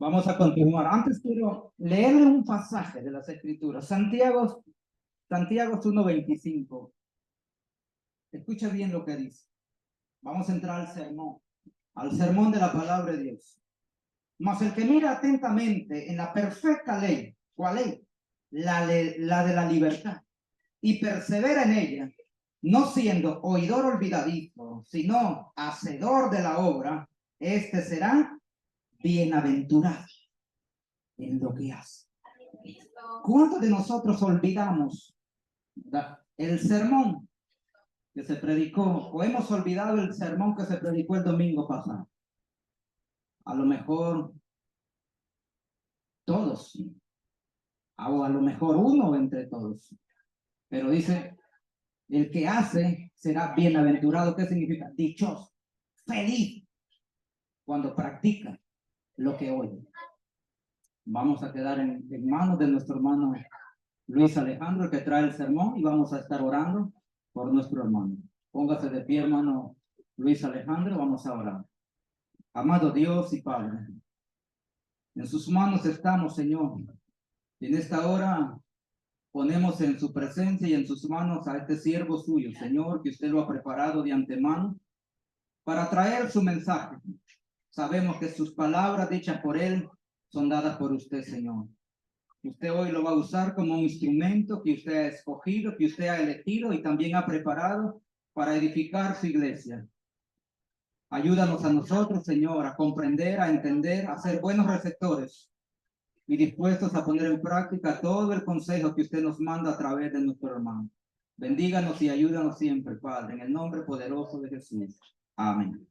Vamos a continuar. Antes quiero leerle un pasaje de las Escrituras. Santiago 1:25. Escucha bien lo que dice. Vamos a entrar al sermón de la palabra de Dios. Mas el que mira atentamente en la perfecta ley, ¿cuál ley? La de la libertad, y persevera en ella, no siendo oidor olvidadizo, sino hacedor de la obra, este será bienaventurado en lo que hace. ¿Cuántos de nosotros olvidamos el sermón que se predicó, o hemos olvidado el sermón que se predicó el domingo pasado? A lo mejor todos, o a lo mejor uno entre todos. Pero dice, el que hace será bienaventurado. ¿Qué significa? Dichoso, feliz, cuando practica lo que oye. Vamos a quedar en manos de nuestro hermano Luis Alejandro, el que trae el sermón, y vamos a estar orando por nuestro hermano. Póngase de pie, hermano Luis Alejandro, vamos a orar. Amado Dios y Padre, en sus manos estamos, Señor. Y en esta hora ponemos en su presencia y en sus manos a este siervo suyo, Señor, que usted lo ha preparado de antemano para traer su mensaje. Sabemos que sus palabras dichas por él son dadas por usted, Señor. Usted hoy lo va a usar como un instrumento que usted ha escogido, que usted ha elegido y también ha preparado para edificar su iglesia. Ayúdanos a nosotros, Señor, a comprender, a entender, a ser buenos receptores y dispuestos a poner en práctica todo el consejo que usted nos manda a través de nuestro hermano. Bendíganos y ayúdanos siempre, Padre, en el nombre poderoso de Jesús. Amén.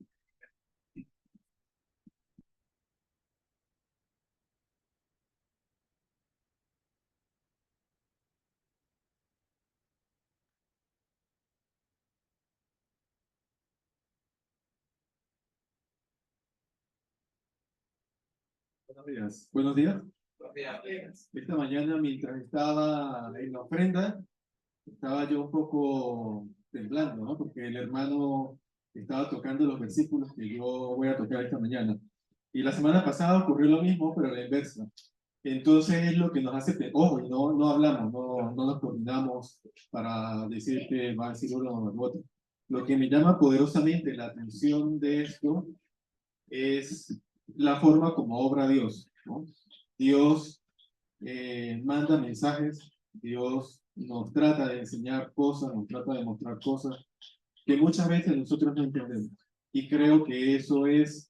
Buenos días. Buenos días. Esta mañana, mientras estaba en la ofrenda, estaba yo un poco temblando, ¿no? Porque el hermano estaba tocando los versículos que yo voy a tocar esta mañana. Y la semana pasada ocurrió lo mismo, pero a la inversa. Entonces es lo que nos hace, ojo, y no hablamos, no nos coordinamos para decir que va a decir uno o el otro. Lo que me llama poderosamente la atención de esto es la forma como obra Dios, ¿no? Dios manda mensajes, Dios nos trata de enseñar cosas, nos trata de mostrar cosas que muchas veces nosotros no entendemos. Y creo que eso es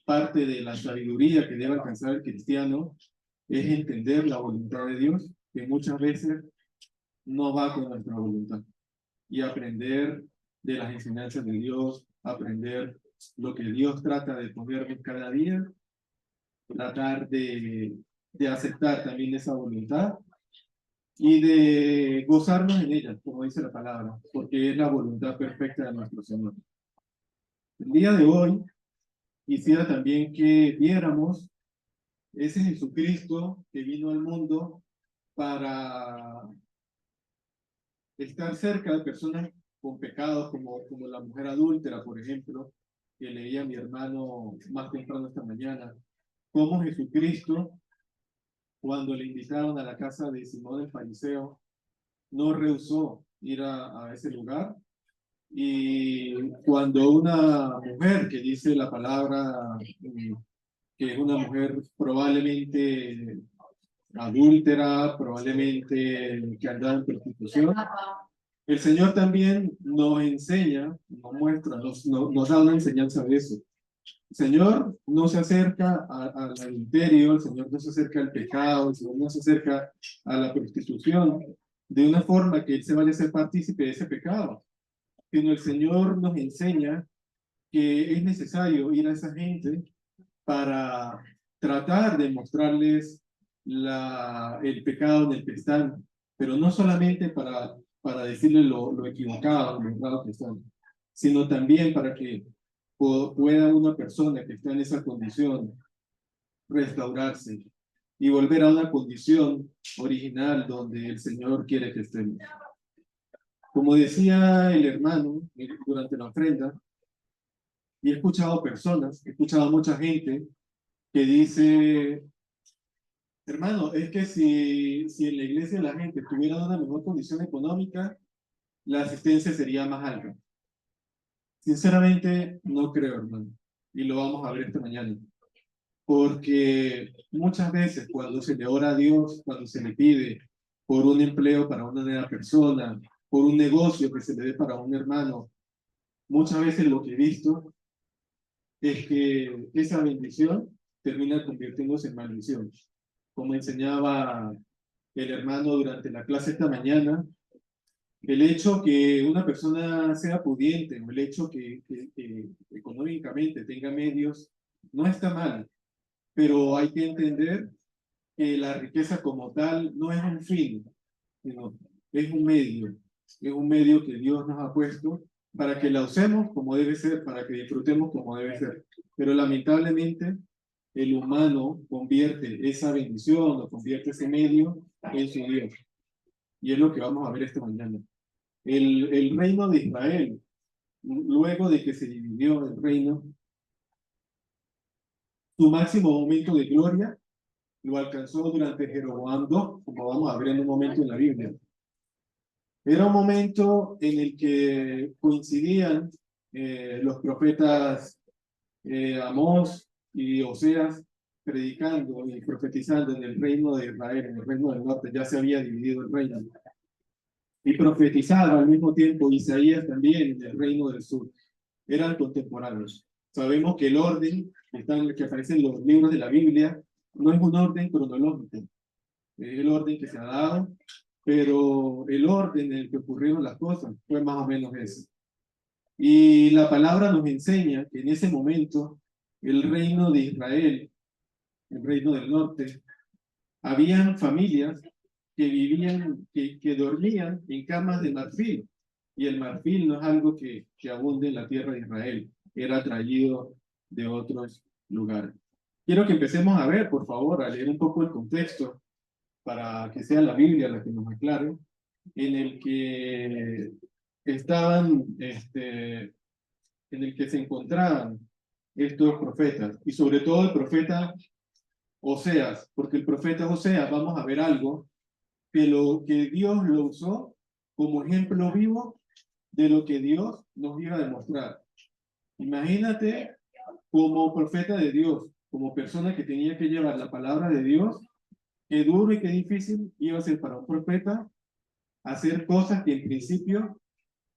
parte de la sabiduría que debe alcanzar el cristiano, es entender la voluntad de Dios, que muchas veces no va con nuestra voluntad, y aprender de las enseñanzas de Dios, aprender lo que Dios trata de ponernos cada día, tratar de aceptar también esa voluntad y de gozarnos en ella, como dice la palabra, porque es la voluntad perfecta de nuestro Señor. El día de hoy quisiera también que viéramos ese Jesucristo que vino al mundo para estar cerca de personas con pecados, como la mujer adúltera, por ejemplo, que leía mi hermano más temprano esta mañana, cómo Jesucristo, cuando le invitaron a la casa de Simón el Fariseo, no rehusó ir a ese lugar. Y cuando una mujer que dice la palabra, que es una mujer probablemente adúltera, probablemente que andaba en prostitución, el Señor también nos enseña, nos muestra, nos da una enseñanza de eso. El Señor no se acerca al adulterio, el Señor no se acerca al pecado, el Señor no se acerca a la prostitución de una forma que Él se vaya a ser partícipe de ese pecado, sino el Señor nos enseña que es necesario ir a esa gente para tratar de mostrarles el pecado en el que están, pero no solamente para decirles lo equivocado, lo errado que están, sino también para que pueda una persona que está en esa condición restaurarse y volver a una condición original donde el Señor quiere que estemos. Como decía el hermano durante la ofrenda, y he escuchado personas, he escuchado a mucha gente que dice, hermano, es que si en la iglesia la gente tuviera una mejor condición económica, la asistencia sería más alta. Sinceramente, no creo, hermano. Y lo vamos a ver esta mañana. Porque muchas veces cuando se le ora a Dios, cuando se le pide por un empleo para una nueva persona, por un negocio que se le dé para un hermano, muchas veces lo que he visto es que esa bendición termina convirtiéndose en maldición. Como enseñaba el hermano durante la clase esta mañana, el hecho que una persona sea pudiente o el hecho que económicamente tenga medios no está mal, pero hay que entender que la riqueza como tal no es un fin, sino es un medio que Dios nos ha puesto para que la usemos como debe ser, para que disfrutemos como debe ser. Pero lamentablemente el humano convierte esa bendición o convierte ese medio en su Dios. Y es lo que vamos a ver esta mañana. El reino de Israel, luego de que se dividió el reino, su máximo momento de gloria lo alcanzó durante Jeroboam II, como vamos a ver en un momento en la Biblia. Era un momento en el que coincidían los profetas Amós y Oseas predicando y profetizando en el reino de Israel, en el reino del norte, ya se había dividido el reino. Y profetizaba al mismo tiempo Isaías también en el reino del sur. Eran contemporáneos. Sabemos que el orden que aparece en los libros de la Biblia no es un orden cronológico, es el orden que se ha dado, pero el orden en el que ocurrieron las cosas fue más o menos ese. Y la palabra nos enseña que en ese momento el reino de Israel, el reino del norte, habían familias que vivían, que dormían en camas de marfil. Y el marfil no es algo que abunde en la tierra de Israel, era traído de otros lugares. Quiero que empecemos a ver, por favor, a leer un poco el contexto para que sea la Biblia la que nos aclare, en el que estaban, en el que se encontraban estos profetas, y sobre todo el profeta Oseas, porque el profeta Oseas, vamos a ver algo, que Dios lo usó como ejemplo vivo de lo que Dios nos iba a demostrar. Imagínate como profeta de Dios, como persona que tenía que llevar la palabra de Dios, qué duro y qué difícil iba a ser para un profeta hacer cosas que en principio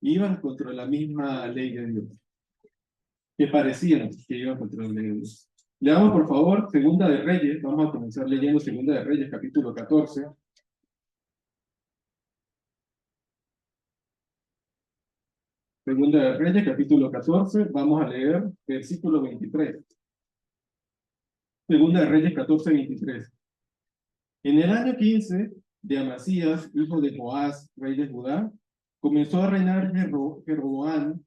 iban contra la misma ley de Dios, que parecían que iban contra la ley de Dios. Leamos por favor Segunda de Reyes, vamos a comenzar leyendo Segunda de Reyes, capítulo 14. Segunda de Reyes, capítulo 14, vamos a leer versículo 23. Segunda de Reyes 14, 23. En el año 15 de Amasías, hijo de Joás, rey de Judá, comenzó a reinar Jeroboam,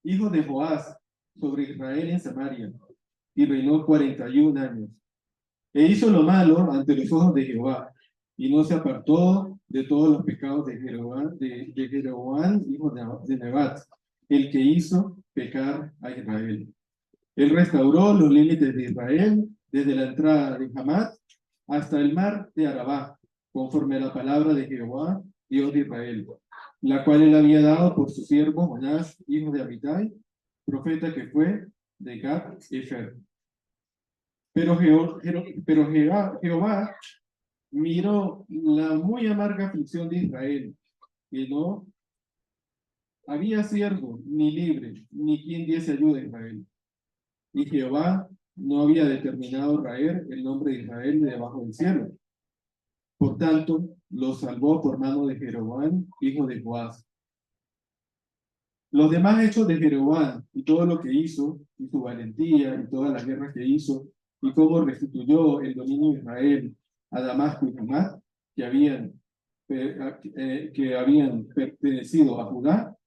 hijo de Joás, sobre Israel en Samaria, y reinó 41 años. E hizo lo malo ante los ojos de Jehová, y no se apartó de todos los pecados de Jeroboam, hijo de Nebat, el que hizo pecar a Israel. Él restauró los límites de Israel desde la entrada de Hamat hasta el mar de Arabá, conforme a la palabra de Jehová, Dios de Israel, la cual él había dado por su siervo Jonás, hijo de Amittai, profeta que fue de Gat-Efer. Pero Jehová miró la muy amarga aflicción de Israel, que no había siervo, ni libre, ni quien diese ayuda a Israel. Y Jehová no había determinado raer el nombre de Israel de debajo del cielo. Por tanto, lo salvó por mano de Jeroboam, hijo de Joás. Los demás hechos de Jeroboam y todo lo que hizo, y su valentía, y todas las guerras que hizo, y cómo restituyó el dominio de Israel a Damasco y Hamat, que habían pertenecido a Judá,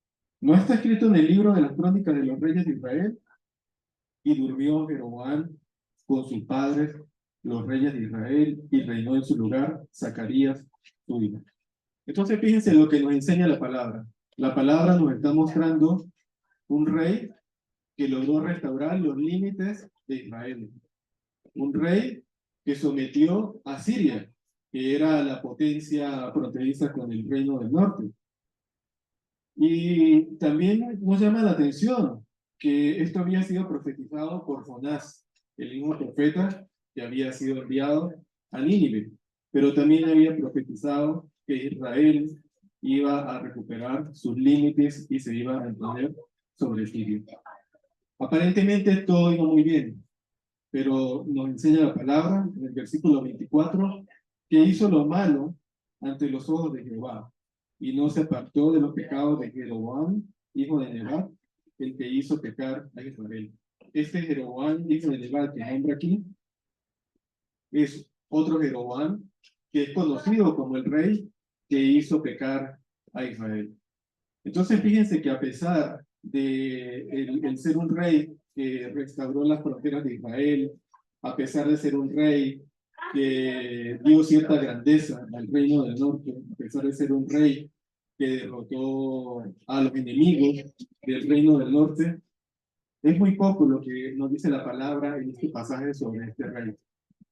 ¿no está escrito en el libro de las crónicas de los reyes de Israel? Y durmió Jeroboam con sus padres, los reyes de Israel, y reinó en su lugar Zacarías, su hijo. Entonces fíjense lo que nos enseña la palabra. La palabra nos está mostrando un rey que logró restaurar los límites de Israel. un rey que sometió a Siria, que era la potencia fronteriza con el reino del norte. Y también nos llama la atención que esto había sido profetizado por Jonás, el mismo profeta que había sido enviado a Nínive, pero también había profetizado que Israel iba a recuperar sus límites y se iba a imponer sobre Siria. Aparentemente todo iba muy bien, pero nos enseña la palabra en el versículo 24 que hizo lo malo ante los ojos de Jehová y no se apartó de los pecados de Jeroboam, hijo de Nebat, el que hizo pecar a Israel. Este Jeroboam, hijo de Nebat, que nombra aquí, es otro Jeroboam que es conocido como el rey que hizo pecar a Israel. Entonces fíjense que a pesar de el ser un rey que restauró las fronteras de Israel, a pesar de ser un rey que dio cierta grandeza al reino del norte, a pesar de ser un rey que derrotó a los enemigos del reino del norte, es muy poco lo que nos dice la palabra en este pasaje sobre este rey.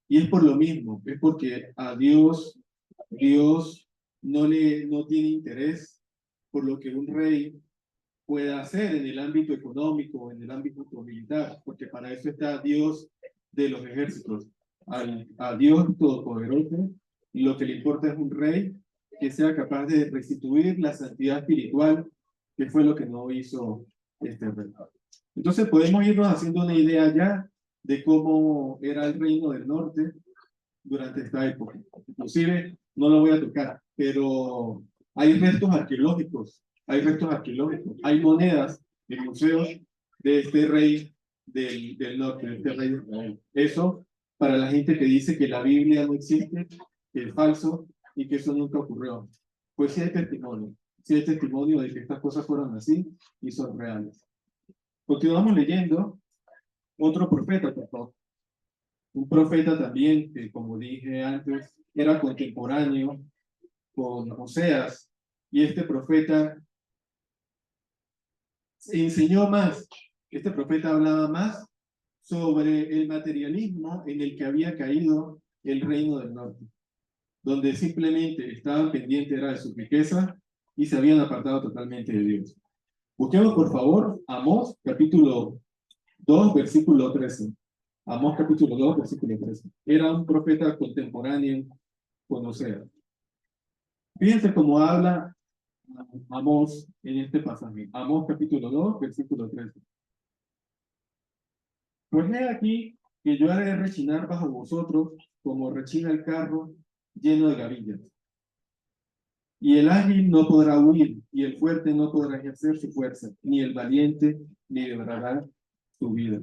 Y es por lo mismo, es porque a Dios no tiene interés por lo que un rey pueda hacer en el ámbito económico o en el ámbito militar, porque para eso está Dios de los ejércitos. A Dios Todopoderoso, lo que le importa es un rey que sea capaz de restituir la santidad espiritual, que fue lo que no hizo este rey. Entonces podemos irnos haciendo una idea ya de cómo era el reino del norte durante esta época. Inclusive, no lo voy a tocar, pero hay restos arqueológicos, hay monedas en museos de este rey del norte, de este rey de Israel. Eso para la gente que dice que la Biblia no existe, que es falso y que eso nunca ocurrió. Pues sí hay testimonio de que estas cosas fueron así y son reales. Continuamos leyendo otro profeta, por favor. Un profeta también que, como dije antes, era contemporáneo con Oseas, y este profeta enseñó más, este profeta hablaba más sobre el materialismo en el que había caído el reino del norte, donde simplemente estaban pendientes era de su riqueza y se habían apartado totalmente de Dios. Busquemos por favor Amós capítulo 2, versículo 13. Amós capítulo 2, versículo 13. Era un profeta contemporáneo con Oseas. Fíjense cómo habla Amós en este pasaje. Amós capítulo 2, versículo 13. Pues he aquí que yo haré rechinar bajo vosotros como rechina el carro lleno de gavillas. Y el ágil no podrá huir, y el fuerte no podrá ejercer su fuerza, ni el valiente librará su vida.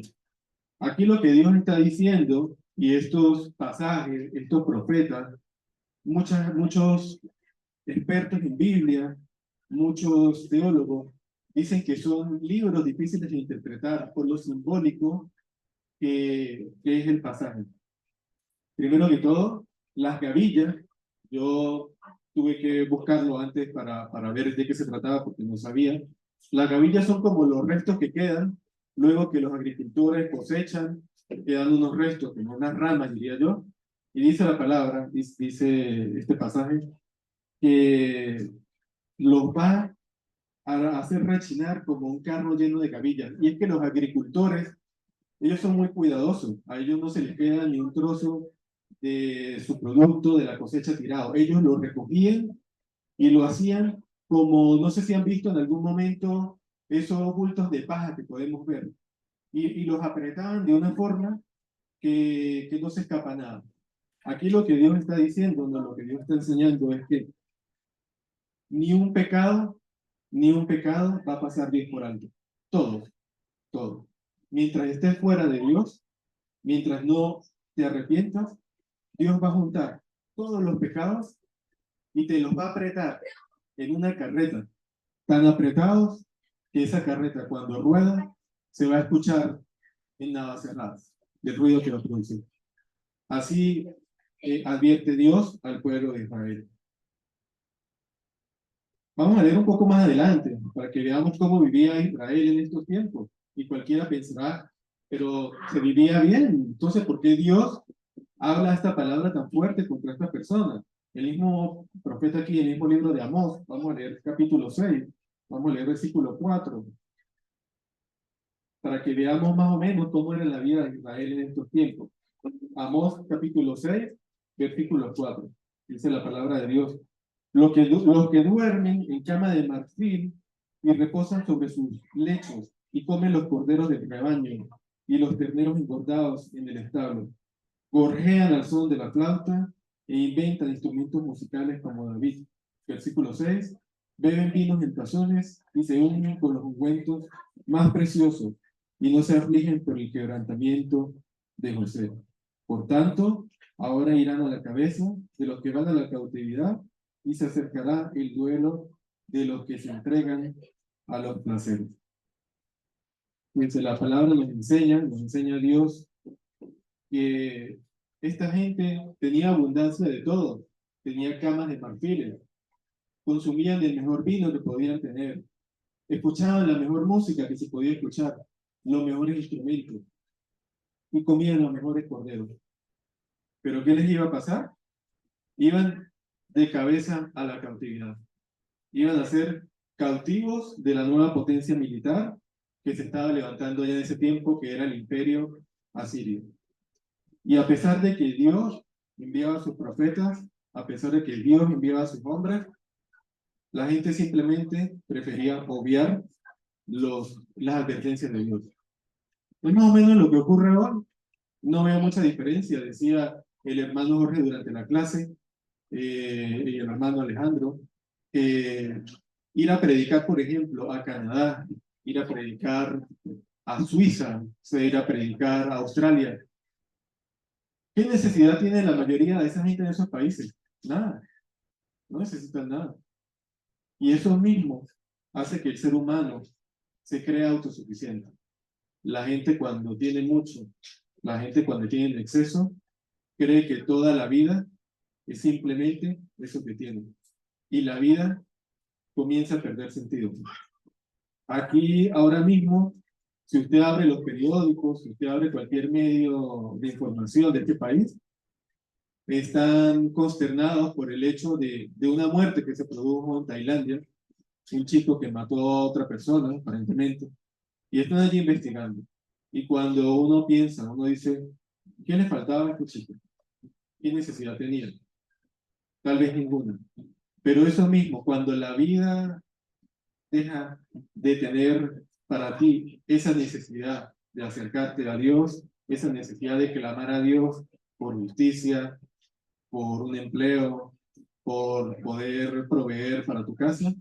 Aquí lo que Dios está diciendo, y estos pasajes, estos profetas, muchos expertos en Biblia, muchos teólogos, dicen que son libros difíciles de interpretar por lo simbólico que es el pasaje. Primero que todo, las gavillas, yo tuve que buscarlo antes para ver de qué se trataba porque no sabía. Las gavillas son como los restos que quedan luego que los agricultores cosechan, quedan unos restos, como unas ramas, diría yo, y dice la palabra, dice este pasaje, que los va a hacer rechinar como un carro lleno de gavillas. Y es que los agricultores, ellos son muy cuidadosos, a ellos no se les queda ni un trozo de su producto, de la cosecha tirado. Ellos lo recogían y lo hacían como, no sé si han visto en algún momento esos bultos de paja que podemos ver, y los apretaban de una forma que no se escapa nada. Aquí lo que Dios está diciendo, no, lo que Dios está enseñando es que ni un pecado, ni un pecado va a pasar bien por alto. Todos, todos. Mientras estés fuera de Dios, mientras no te arrepientas, Dios va a juntar todos los pecados y te los va a apretar en una carreta, tan apretados que esa carreta cuando rueda se va a escuchar en Navacerradas, del ruido que va a producir. Así advierte Dios al pueblo de Israel. Vamos a leer un poco más adelante para que veamos cómo vivía Israel en estos tiempos. Y cualquiera pensará pero se vivía bien. Entonces, ¿por qué Dios habla esta palabra tan fuerte contra esta persona? El mismo profeta aquí, el mismo libro de Amós, vamos a leer capítulo 6, vamos a leer versículo 4, para que veamos más o menos cómo era la vida de Israel en estos tiempos. Amós capítulo 6, versículo 4, dice la palabra de Dios. Los que duermen en cama de marfil y reposan sobre sus lechos y comen los corderos del rebaño y los terneros engordados en el establo. Gorjean al son de la flauta e inventan instrumentos musicales como David. Versículo 6. Beben vinos en tazones y se unen con los ungüentos más preciosos y no se afligen por el quebrantamiento de José. Por tanto, ahora irán a la cabeza de los que van a la cautividad y se acercará el duelo de los que se entregan a los placeres. Pues la palabra nos enseña Dios que esta gente tenía abundancia de todo, tenía camas de marfiles, consumían el mejor vino que podían tener, escuchaban la mejor música que se podía escuchar, los mejores instrumentos y comían los mejores corderos. ¿Pero qué les iba a pasar? Iban de cabeza a la cautividad. Iban a ser cautivos de la nueva potencia militar que se estaba levantando ya en ese tiempo, que era el imperio asirio. Y a pesar de que Dios enviaba a sus profetas, a pesar de que Dios enviaba a sus hombres, la gente simplemente prefería obviar las advertencias de Dios. Es más o menos lo que ocurre hoy. No veo mucha diferencia, decía el hermano Jorge durante la clase, y el hermano Alejandro, ir a predicar, por ejemplo, a Canadá, ir a predicar a Suiza, ir a predicar a Australia. ¿Qué necesidad tiene la mayoría de esa gente en esos países? Nada, no necesitan nada. Y eso mismo hace que el ser humano se crea autosuficiente. La gente cuando tiene mucho, la gente cuando tiene en exceso, cree que toda la vida es simplemente eso que tiene. Y la vida comienza a perder sentido. Aquí, ahora mismo, si usted abre los periódicos, si usted abre cualquier medio de información de este país, están consternados por el hecho de una muerte que se produjo en Tailandia, un chico que mató a otra persona, aparentemente, y están allí investigando. Y cuando uno piensa, uno dice, ¿qué le faltaba a este chico? ¿Qué necesidad tenía? Tal vez ninguna. Pero eso mismo, cuando la vida deja de tener para ti esa necesidad de acercarte a Dios, esa necesidad de clamar a Dios por justicia, por un empleo, por poder proveer para tu casa,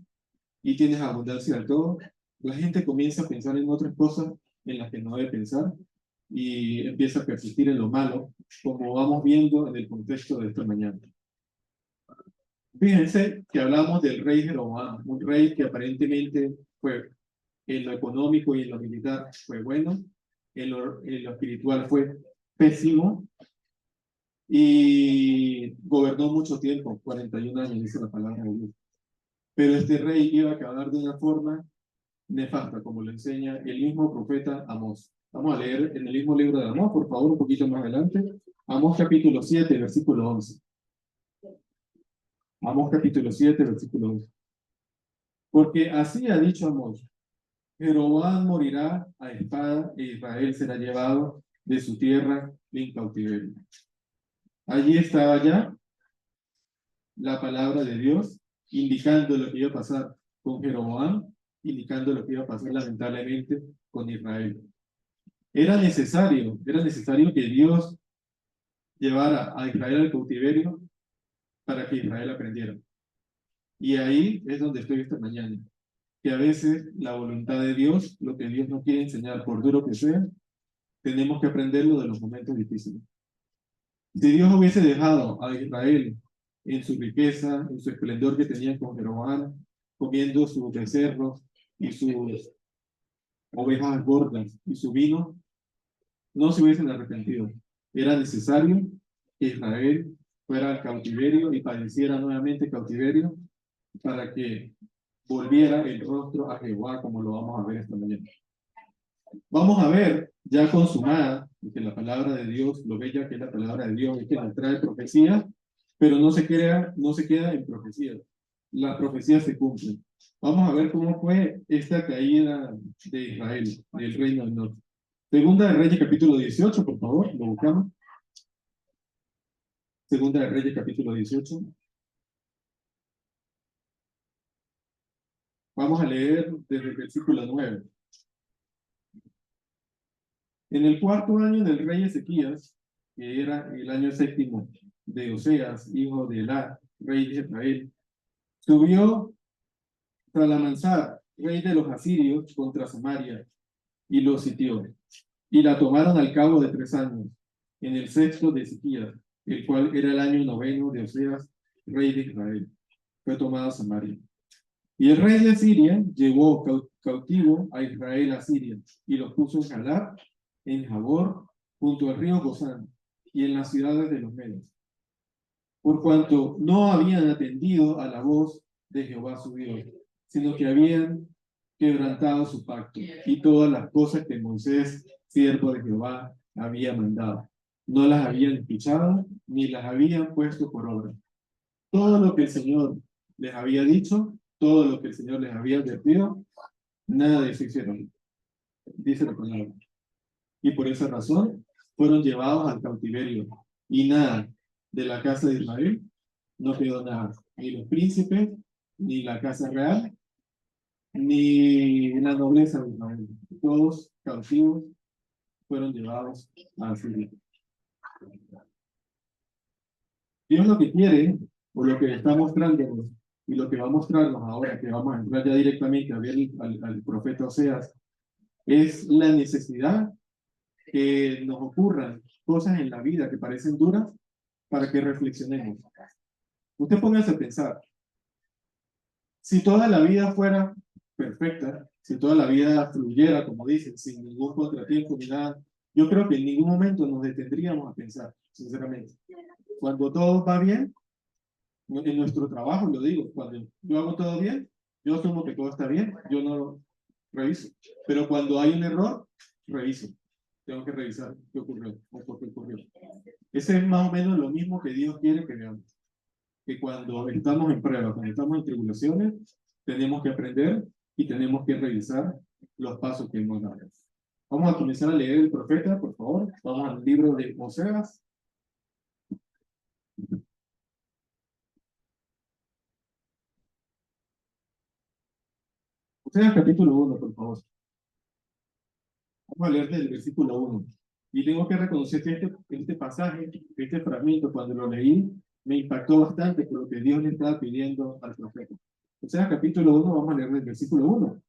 y tienes abundancia de todo, la gente comienza a pensar en otras cosas en las que no debe pensar y empieza a persistir en lo malo, como vamos viendo en el contexto de esta mañana. Fíjense que hablamos del rey Jeroboam, un rey que aparentemente fue en lo económico y en lo militar fue bueno, en lo espiritual fue pésimo y gobernó mucho tiempo, 41 años, dice la palabra de Dios. Pero este rey iba a acabar de una forma nefasta, como lo enseña el mismo profeta Amós. Vamos a leer en el mismo libro de Amós, por favor, un poquito más adelante. Amós capítulo 7, versículo 11. Amós capítulo 7, versículo 11. Porque así ha dicho Amós: Jeroboam morirá a espada e Israel será llevado de su tierra en cautiverio. Allí estaba ya la palabra de Dios indicando lo que iba a pasar con Jeroboam, indicando lo que iba a pasar lamentablemente con Israel. Era necesario que Dios llevara a Israel al cautiverio para que Israel aprendiera. Y ahí es donde estoy esta mañana, que a veces la voluntad de Dios, lo que Dios nos quiere enseñar, por duro que sea, tenemos que aprenderlo de los momentos difíciles. Si Dios hubiese dejado a Israel en su riqueza, en su esplendor que tenía con Jeroboam, comiendo sus becerros y sus ovejas gordas y su vino, no se hubiesen arrepentido. Era necesario que Israel fuera al cautiverio y padeciera nuevamente cautiverio para que volviera el rostro a Jehová, como lo vamos a ver esta mañana. Vamos a ver, ya consumada, que la palabra de Dios, lo bella que es la palabra de Dios, es que nos trae profecía, pero no se queda en profecía. Las profecías se cumplen. Vamos a ver cómo fue esta caída de Israel, del reino del norte. Segunda de Reyes, capítulo 18, por favor, lo buscamos. Segunda de Reyes, capítulo 18. Vamos a leer desde el versículo 9. En el cuarto año del rey Ezequías, que era el año séptimo de Oseas, hijo de Elá, rey de Israel, subió Salmanasar, rey de los asirios, contra Samaria, y lo sitió. Y la tomaron al cabo de 3 años, en el sexto de Ezequías, el cual era el año noveno de Oseas, rey de Israel. Fue tomada Samaria. Y el rey de Siria llevó cautivo a Israel a Siria, y los puso en Jalab, en Jabor, junto al río Gozán, y en las ciudades de los Medos, por cuanto no habían atendido a la voz de Jehová su Dios, sino que habían quebrantado su pacto y todas las cosas que Moisés, siervo de Jehová, había mandado. No las habían escuchado, ni las habían puesto por obra. Todo lo que el Señor les había dicho, todo lo que el Señor les había advertido, nada de eso hicieron, dice la palabra. Y por esa razón fueron llevados al cautiverio, y nada de la casa de Israel no quedó nada, ni los príncipes, ni la casa real, ni la nobleza de Israel. Todos cautivos fueron llevados a Siria. Dios lo que quiere, o lo que está mostrándonos, y lo que va a mostrarnos ahora, que vamos a entrar ya directamente a ver al profeta Oseas, es la necesidad que nos ocurran cosas en la vida que parecen duras para que reflexionemos. Usted póngase a pensar, si toda la vida fuera perfecta, si toda la vida fluyera, como dicen, sin ningún contratiempo ni nada, yo creo que en ningún momento nos detendríamos a pensar, sinceramente. Cuando todo va bien, en nuestro trabajo, lo digo, cuando yo hago todo bien, yo asumo que todo está bien, yo no reviso. Pero cuando hay un error, reviso. Tengo que revisar qué ocurrió o por qué ocurrió. Ese es más o menos lo mismo que Dios quiere que veamos. Que cuando estamos en pruebas, cuando estamos en tribulaciones, tenemos que aprender y tenemos que revisar los pasos que hemos dado. Vamos a comenzar a leer el profeta, por favor. Vamos al libro de Oseas. Oseas capítulo 1, por favor. Vamos a leer desde el versículo 1. Y tengo que reconocer que este pasaje, este fragmento, cuando lo leí, me impactó bastante por lo que Dios le estaba pidiendo al profeta. Oseas capítulo 1, vamos a leer desde el versículo 1.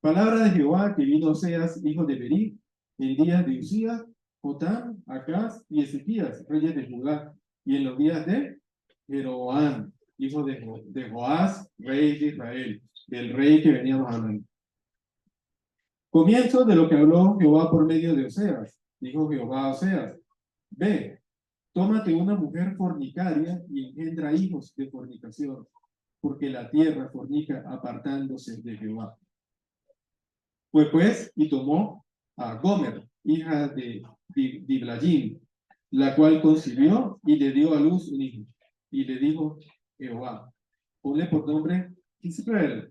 Palabra de Jehová que vino Oseas, hijo de Berí, en días de Usías, Jotam, Acaz y Ezequías, reyes de Judá, y en los días de Jeroboam, hijo de Joás, rey de Israel, del rey que veníamos hablando. Comienzo de lo que habló Jehová por medio de Oseas. Dijo Jehová a Oseas: Ve, tómate una mujer fornicaria y engendra hijos de fornicación, porque la tierra fornica apartándose de Jehová. Fue pues y tomó a Gomer, hija de Diblayim, la cual concibió y le dio a luz un hijo. Y le dijo Jehová: ponle por nombre Israel,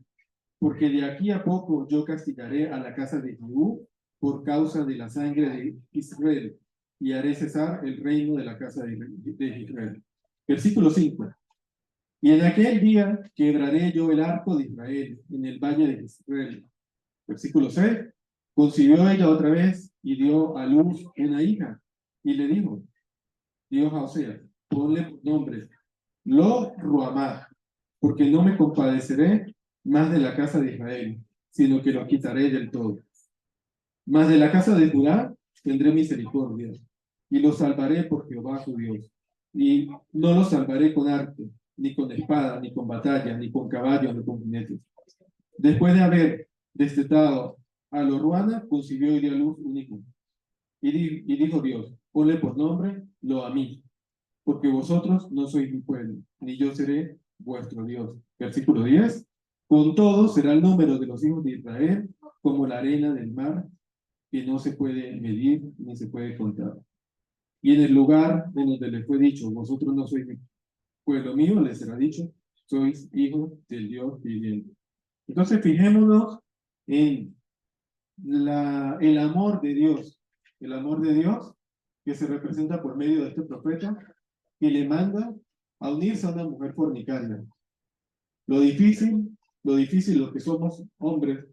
porque de aquí a poco yo castigaré a la casa de Jehú por causa de la sangre de Israel, y haré cesar el reino de la casa de Israel. Versículo 5. Y en aquel día quebraré yo el arco de Israel en el valle de Israel. Versículo 6. Concibió ella otra vez y dio a luz una hija. Y le dijo Dios a Oseas: ponle por nombre Lo Ruamá, porque no me compadeceré más de la casa de Israel, sino que lo quitaré del todo. Mas de la casa de Judá tendré misericordia, y lo salvaré por Jehová su Dios. Y no lo salvaré con arte, ni con espada, ni con batalla, ni con caballos, ni con jinetes. Después de haber destetado a Lo-ruhama, concibió y dio a luz un hijo. Y dijo Dios: ponle por nombre Lo-ammi, porque vosotros no sois mi pueblo, ni yo seré vuestro Dios. Versículo 10. Con todo será el número de los hijos de Israel como la arena del mar, que no se puede medir ni se puede contar. Y en el lugar en donde les fue dicho, vosotros no sois mi pueblo mío, les será dicho, sois hijos del Dios viviente. Entonces, fijémonos en el amor de Dios que se representa por medio de este profeta, que le manda a unirse a una mujer fornicaria. Lo difícil, los que somos hombres,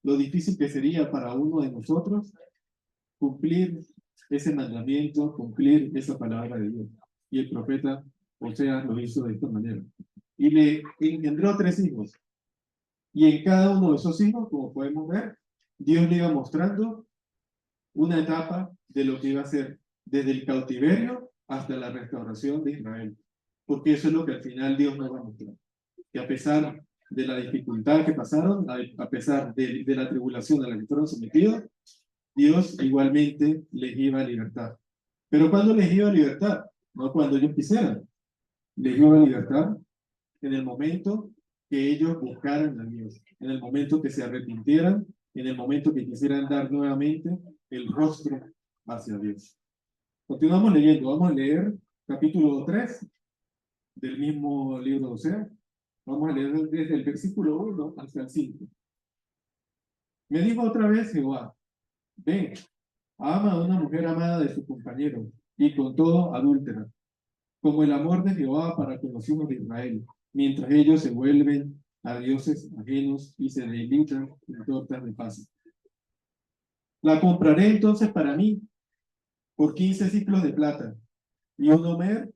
lo difícil que sería para uno de nosotros cumplir ese mandamiento, cumplir esa palabra de Dios. Y el profeta Oseas lo hizo de esta manera. Y le engendró 3 hijos. Y en cada uno de esos hijos, como podemos ver, Dios le iba mostrando una etapa de lo que iba a ser desde el cautiverio hasta la restauración de Israel. Porque eso es lo que al final Dios nos va a mostrar. Que a pesar de la dificultad que pasaron, a pesar de la tribulación a la que fueron sometidos, Dios igualmente les iba a libertar. Pero ¿cuándo les iba a libertar? No cuando ellos quisieran. Les iba a libertar en el momento que ellos buscaran a Dios, en el momento que se arrepintieran, en el momento que quisieran dar nuevamente el rostro hacia Dios. Continuamos leyendo, vamos a leer capítulo 3 del mismo libro de Oseas. Vamos a leer desde el versículo 1 hasta el 5. Me dijo otra vez Jehová, ven, ama a una mujer amada de su compañero, y con todo adúltera, como el amor de Jehová para con los hijos de Israel, mientras ellos se vuelven a dioses ajenos y se deleitan en tortas de paz. La compraré entonces para mí por 15 ciclos de plata y un homer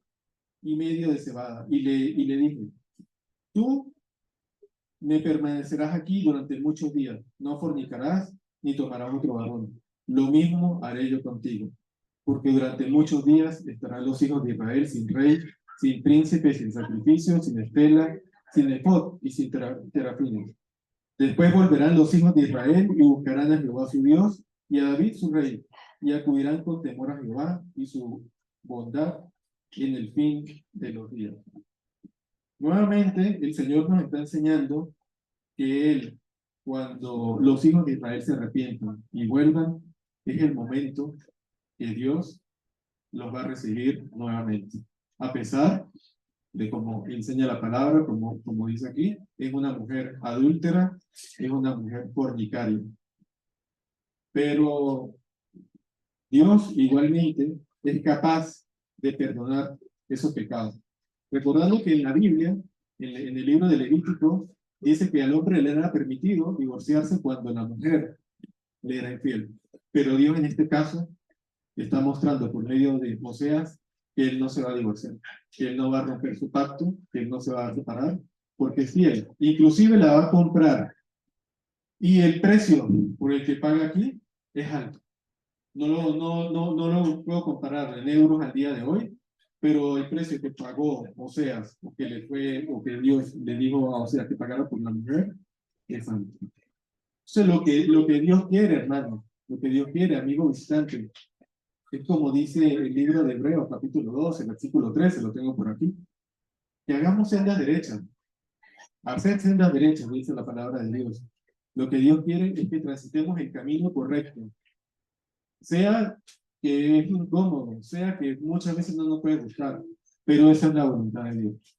y medio de cebada. Y le dije, tú me permanecerás aquí durante muchos días, no fornicarás ni tomarás otro varón. Lo mismo haré yo contigo, porque durante muchos días estarán los hijos de Israel sin rey, sin príncipe, sin sacrificio, sin estela, sin efod y sin terafines. Después volverán los hijos de Israel y buscarán a Jehová su Dios y a David su rey, y acudirán con temor a Jehová y su bondad en el fin de los días. Nuevamente, el Señor nos está enseñando que Él, cuando los hijos de Israel se arrepientan y vuelvan, es el momento que Dios los va a recibir nuevamente. A pesar de, como enseña la palabra, como dice aquí, es una mujer adúltera, es una mujer fornicaria. Pero Dios igualmente es capaz de perdonar esos pecados. Recordando que en la Biblia, en el libro de Levítico, dice que al hombre le era permitido divorciarse cuando la mujer le era infiel. Pero Dios en este caso está mostrando por medio de Oseas que él no se va a divorciar, que él no va a romper su pacto, que él no se va a separar, porque es fiel. Inclusive la va a comprar. Y el precio por el que paga aquí es alto. No lo puedo comparar en euros al día de hoy, pero el precio que pagó Oseas, o que Dios le dijo a Oseas que pagara por la mujer, es alto. Entonces, lo que Dios quiere, hermano, lo que Dios quiere, amigo visitante, es como dice el libro de Hebreos, capítulo 12, versículo 13, lo tengo por aquí, que hagamos sendas derechas. Hacer sendas derechas, dice la palabra de Dios. Lo que Dios quiere es que transitemos el camino correcto. Sea que es incómodo, sea que muchas veces no nos puede gustar, pero esa es la voluntad de Dios.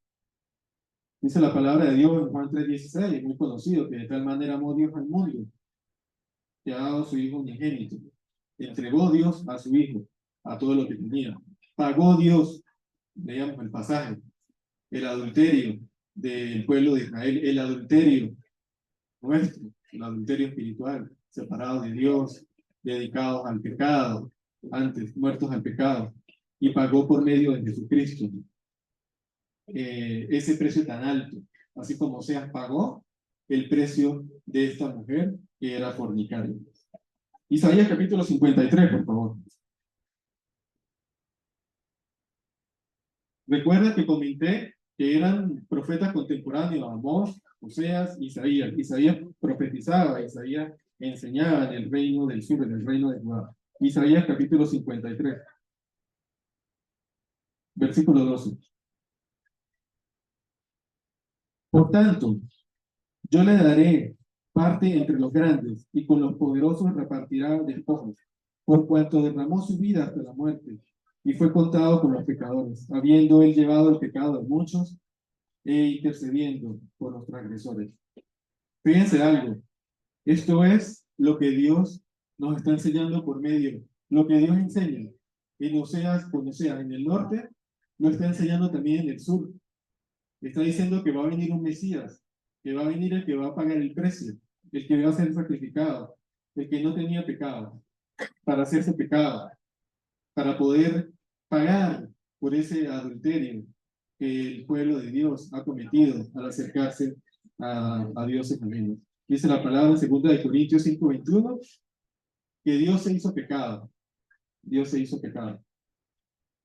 Dice la palabra de Dios en Juan 3:16, muy conocido, que de tal manera amó Dios al mundo, que ha dado a su Hijo unigénito. Entregó Dios a su Hijo, a todo lo que tenía. Pagó Dios, leíamos el pasaje, el adulterio del pueblo de Israel, el adulterio nuestro, el adulterio espiritual, separados de Dios, dedicados al pecado, antes muertos al pecado, y pagó por medio de Jesucristo ese precio tan alto, así como Oseas pagó el precio de esta mujer que era fornicaria. Isaías capítulo 53, por favor. Recuerda que comenté que eran profetas contemporáneos, Amós, Oseas, Isaías. Isaías profetizaba, Isaías enseñaba en el reino del sur, en el reino de Judá. Isaías capítulo 53, versículo 12. Por tanto, yo le daré parte entre los grandes, y con los poderosos repartirá despojos, por cuanto derramó su vida hasta la muerte, y fue contado con los pecadores, habiendo él llevado el pecado de muchos, e intercediendo por los transgresores. Fíjense algo, esto es lo que Dios nos está enseñando por medio, lo que Dios enseña en Oseas, con Oseas en el norte, lo está enseñando también en el sur. Está diciendo que va a venir un Mesías, que va a venir el que va a pagar el precio, el que va a ser sacrificado, el que no tenía pecado, para hacerse pecado, para poder pagar por ese adulterio que el pueblo de Dios ha cometido al acercarse a Dios en camino. Dice la palabra en 2 Corintios 5:21, que Dios se hizo pecado. Dios se hizo pecado.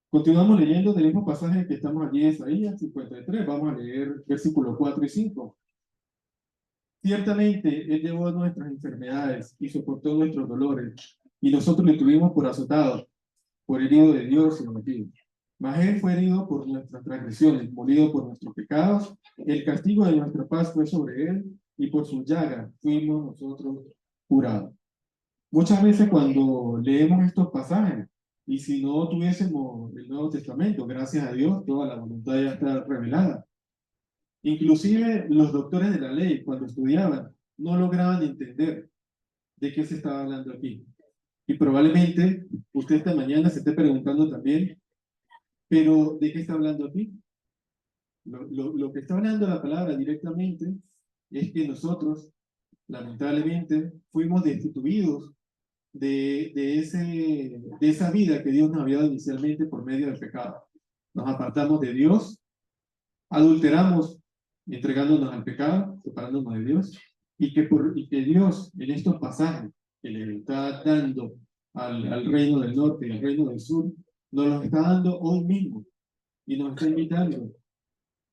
Continuamos leyendo del mismo pasaje que estamos allí en Isaías 53. Vamos a leer versículos 4 y 5. Ciertamente Él llevó nuestras enfermedades y soportó nuestros dolores, y nosotros le tuvimos por azotado, por herido de Dios y abatido. Mas Él fue herido por nuestras transgresiones, molido por nuestros pecados. El castigo de nuestra paz fue sobre Él, y por su llaga fuimos nosotros curados. Muchas veces cuando leemos estos pasajes, y si no tuviésemos el Nuevo Testamento, gracias a Dios, toda la voluntad ya está revelada. Inclusive los doctores de la ley, cuando estudiaban, no lograban entender de qué se estaba hablando aquí. Y probablemente usted esta mañana se esté preguntando también, pero ¿de qué está hablando aquí? Lo que está hablando la palabra directamente es que nosotros, lamentablemente, fuimos destituidos de esa vida que Dios nos había dado inicialmente por medio del pecado. Nos apartamos de Dios, adulteramos entregándonos al pecado, separándonos de Dios, y que Dios en estos pasajes que le está dando al reino del norte y al reino del sur, nos los está dando hoy mismo y nos está invitando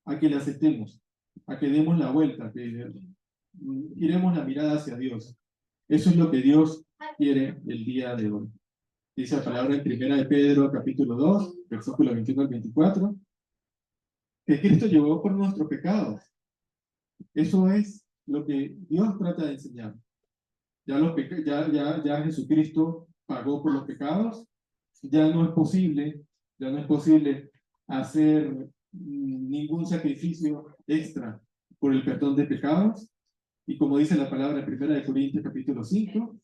a que le aceptemos, a que demos la vuelta, a que giremos la mirada hacia Dios. Eso es lo que Dios quiere el día de hoy. Dice la palabra en 1 de Pedro, capítulo 2, versículo 21 al 24, que Cristo llevó por nuestros pecados. Eso es lo que Dios trata de enseñar. Ya Jesucristo pagó por los pecados, ya no es posible hacer ningún sacrificio extra por el perdón de pecados. Y como dice la palabra en 1 de Corintios capítulo 5,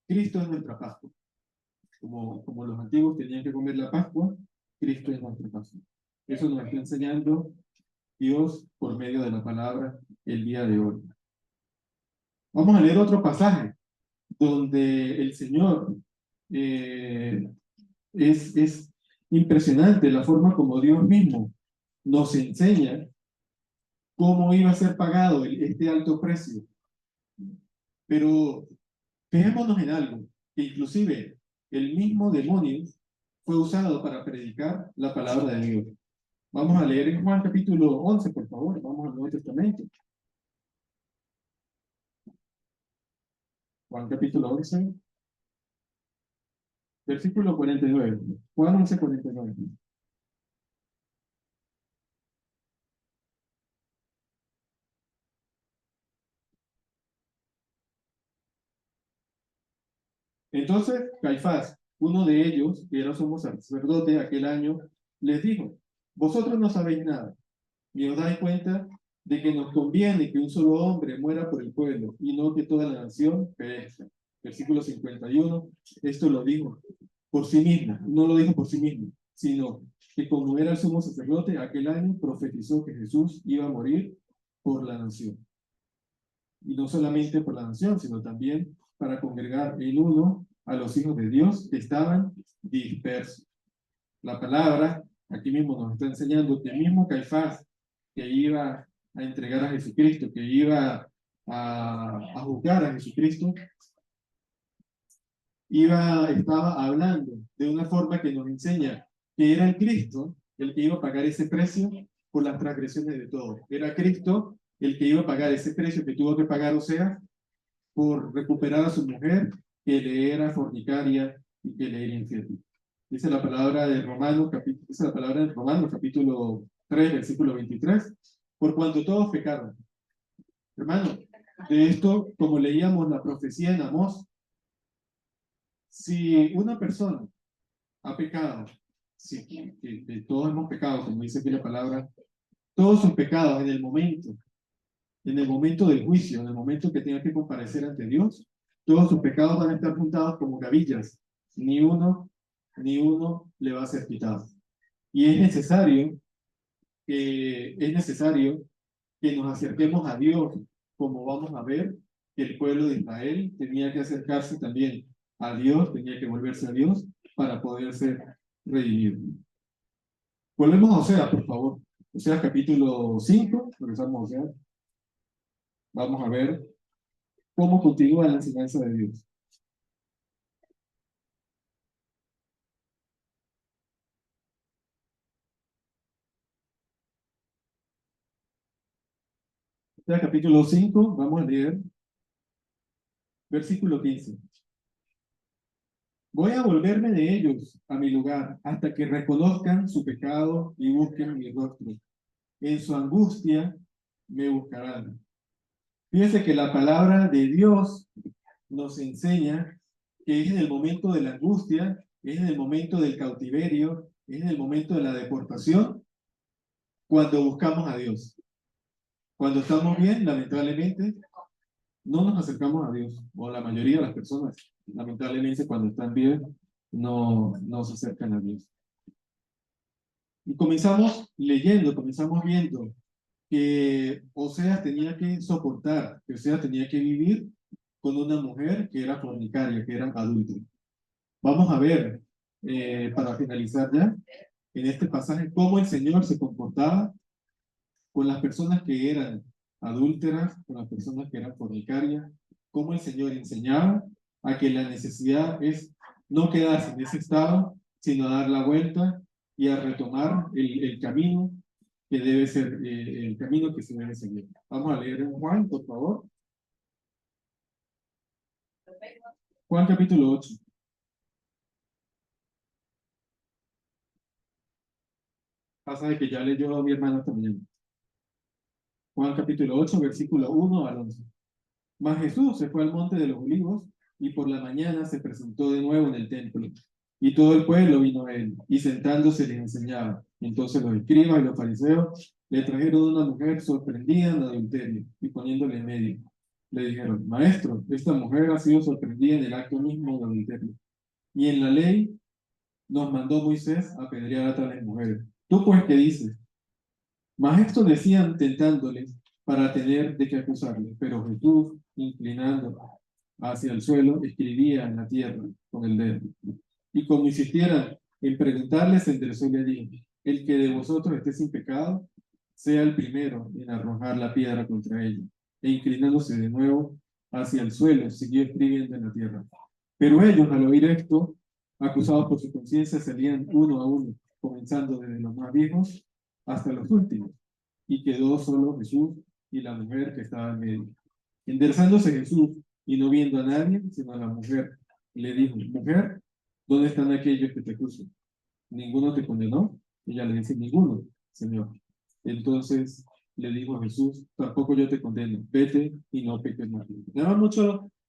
Cristo es nuestra Pascua. Como los antiguos tenían que comer la Pascua, Cristo es nuestra Pascua. Eso nos está enseñando Dios por medio de la palabra el día de hoy. Vamos a leer otro pasaje donde el Señor es impresionante la forma como Dios mismo nos enseña cómo iba a ser pagado este alto precio. Pero fijémonos en algo, que inclusive el mismo demonio fue usado para predicar la palabra de Dios. Vamos a leer en Juan capítulo 11, por favor, vamos al Nuevo Testamento. Juan capítulo 11, versículo 49. Juan 11, 49. Entonces Caifás, uno de ellos, que era sumo sacerdote aquel año, les dijo: vosotros no sabéis nada, ni os dais cuenta de que nos conviene que un solo hombre muera por el pueblo, y no que toda la nación perezca. Versículo 51, esto lo dijo por sí mismo, no lo dijo por sí mismo, sino que como era el sumo sacerdote, aquel año profetizó que Jesús iba a morir por la nación. Y no solamente por la nación, sino también para congregar en uno a los hijos de Dios que estaban dispersos. La palabra aquí mismo nos está enseñando que el mismo Caifás que iba a entregar a Jesucristo, que iba a juzgar a Jesucristo, estaba hablando de una forma que nos enseña que era el Cristo el que iba a pagar ese precio por las transgresiones de todos. Era Cristo el que iba a pagar ese precio que tuvo que pagar Oseas por recuperar a su mujer que le era fornicaria y que le era infiel. Dice la palabra de Romanos, capítulo 3, versículo 23, por cuanto todos pecaron. Hermano, de esto, como leíamos la profecía en Amós, si una persona ha pecado, si, que todos hemos pecado, como dice aquí la palabra, todos sus pecados en el momento del juicio, en el momento que tenga que comparecer ante Dios, todos sus pecados van a estar juntados como gavillas, ni uno le va a ser quitado. Y es necesario que nos acerquemos a Dios, como vamos a ver que el pueblo de Israel tenía que acercarse también a Dios, tenía que volverse a Dios para poder ser redimido. Volvemos a Oseas, por favor. Oseas capítulo 5, regresamos a Oseas. Vamos a ver cómo continúa la enseñanza de Dios. Oseas capítulo 5, vamos a leer versículo 15. Voy a volverme de ellos a mi lugar hasta que reconozcan su pecado y busquen mi rostro. En su angustia me buscarán. Fíjense que la palabra de Dios nos enseña que es en el momento de la angustia, es en el momento del cautiverio, es en el momento de la deportación, cuando buscamos a Dios. Cuando estamos bien, lamentablemente, no nos acercamos a Dios, o la mayoría de las personas, lamentablemente, cuando están bien, no se acercan a Dios. Y comenzamos leyendo, comenzamos viendo que Oseas tenía que soportar, que Oseas tenía que vivir con una mujer que era fornicaria, que era adúltera. Vamos a ver, para finalizar ya, en este pasaje, cómo el Señor se comportaba con las personas que eran adúlteras, con las personas que eran fornicarias, cómo el Señor enseñaba a que la necesidad es no quedarse en ese estado, sino dar la vuelta y a retomar el camino que debe ser el camino que se debe seguir. Vamos a leer en Juan, por favor. Juan capítulo 8. Pasa de que ya leyó a mi hermano esta mañana. Juan capítulo 8, versículo 1 al 11. Mas Jesús se fue al monte de los olivos y por la mañana se presentó de nuevo en el templo. Y todo el pueblo vino a él, y sentándose les enseñaba. Entonces los escribas y los fariseos le trajeron una mujer sorprendida en adulterio, y poniéndole en medio, le dijeron: Maestro, esta mujer ha sido sorprendida en el acto mismo de adulterio. Y en la ley nos mandó Moisés a apedrear a tales mujeres. ¿Tú pues qué dices? Mas esto decían tentándoles para tener de qué acusarle. Pero Jesús, inclinando hacia el suelo, escribía en la tierra con el dedo. Y como insistieran en preguntarles, enderezó y le dijo: El que de vosotros esté sin pecado, sea el primero en arrojar la piedra contra ella. E inclinándose de nuevo hacia el suelo, siguió escribiendo en la tierra. Pero ellos, al oír esto, acusados por su conciencia, salían uno a uno, comenzando desde los más viejos hasta los últimos. Y quedó solo Jesús y la mujer que estaba en medio. Enderezándose Jesús y no viendo a nadie, sino a la mujer, le dijo: Mujer, ¿dónde están aquellos que te acusan? ¿Ninguno te condenó? Ella le dice: Ninguno, Señor. Entonces le dijo a Jesús: Tampoco yo te condeno, vete y no peques más.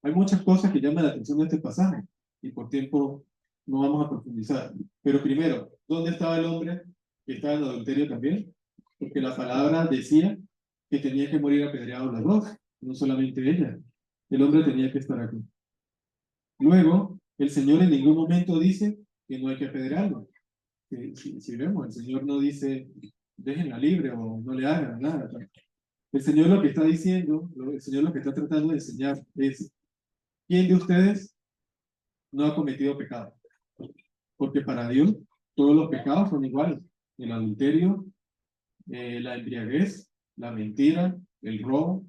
Hay muchas cosas que llaman la atención de este pasaje, y por tiempo no vamos a profundizar. Pero primero, ¿dónde estaba el hombre que estaba en adulterio también? Porque la palabra decía que tenía que morir apedreado las dos, no solamente ella. El hombre tenía que estar aquí. Luego, el Señor en ningún momento dice que no hay que apedrearlo. Si vemos, el Señor no dice déjenla libre o no le hagan nada. El Señor lo que está diciendo, el Señor lo que está tratando de enseñar es: ¿quién de ustedes no ha cometido pecado? Porque para Dios todos los pecados son iguales: el adulterio, la embriaguez, la mentira, el robo.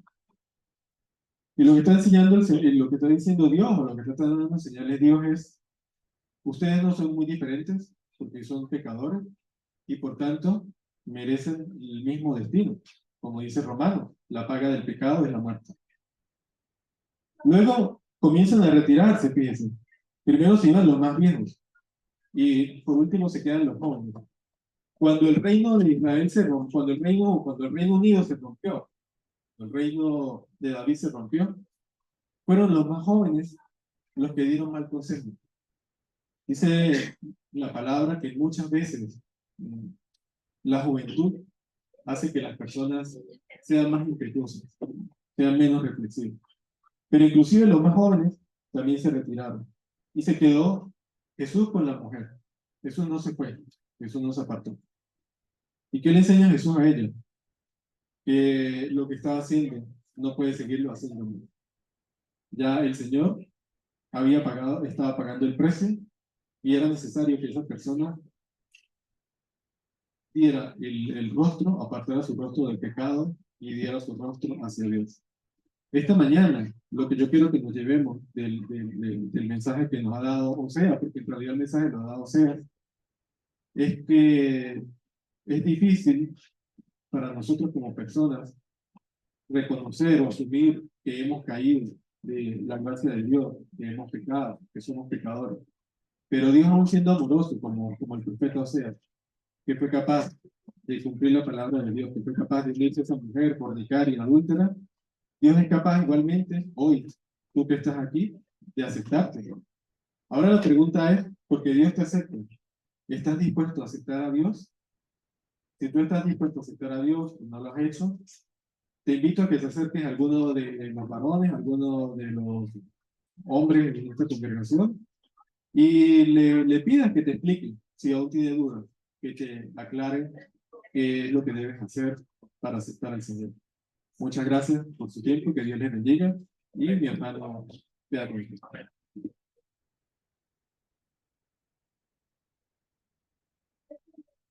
Y lo que está enseñando lo que está diciendo Dios, o lo que está tratando de enseñarles Dios es: ustedes no son muy diferentes porque son pecadores y por tanto merecen el mismo destino. Como dice Romano, la paga del pecado es la muerte. Luego comienzan a retirarse, fíjense. Primero se iban los más viejos y por último se quedan los jóvenes. Cuando el reino de Israel se rompió, cuando el Reino Unido se rompió, el reino de David se rompió, fueron los más jóvenes los que dieron mal consejo. Dice la palabra que muchas veces la juventud hace que las personas sean más impetuosas, sean menos reflexivas. Pero inclusive los más jóvenes también se retiraron. Y se quedó Jesús con la mujer. Jesús no se fue, Jesús no se apartó. ¿Y qué le enseña Jesús a ella? Que lo que estaba haciendo no puede seguirlo haciendo. Ya el Señor estaba pagando el precio y era necesario que esa persona diera el rostro, apartara su rostro del pecado y diera su rostro hacia Dios. Esta mañana, lo que yo quiero que nos llevemos del mensaje que nos ha dado Oseas, porque en realidad el mensaje lo ha dado Oseas, es que es difícil para nosotros como personas reconocer o asumir que hemos caído de la gracia de Dios, que hemos pecado, que somos pecadores. Pero Dios, aún siendo amoroso, como el profeta Oseas, que fue capaz de cumplir la palabra de Dios, que fue capaz de unirse a esa mujer fornicaria y adúltera, Dios es capaz igualmente, hoy, tú que estás aquí, de aceptarte. Ahora la pregunta es, ¿por qué Dios te acepta? ¿Estás dispuesto a aceptar a Dios? Si tú estás dispuesto a aceptar a Dios y no lo has hecho, te invito a que te acerques a alguno de los varones, a alguno de los hombres de esta congregación y le pidas que te explique, si aún tiene dudas, que te aclare qué es lo que debes hacer para aceptar al Señor. Muchas gracias por su tiempo, que Dios les bendiga y mi hermano, te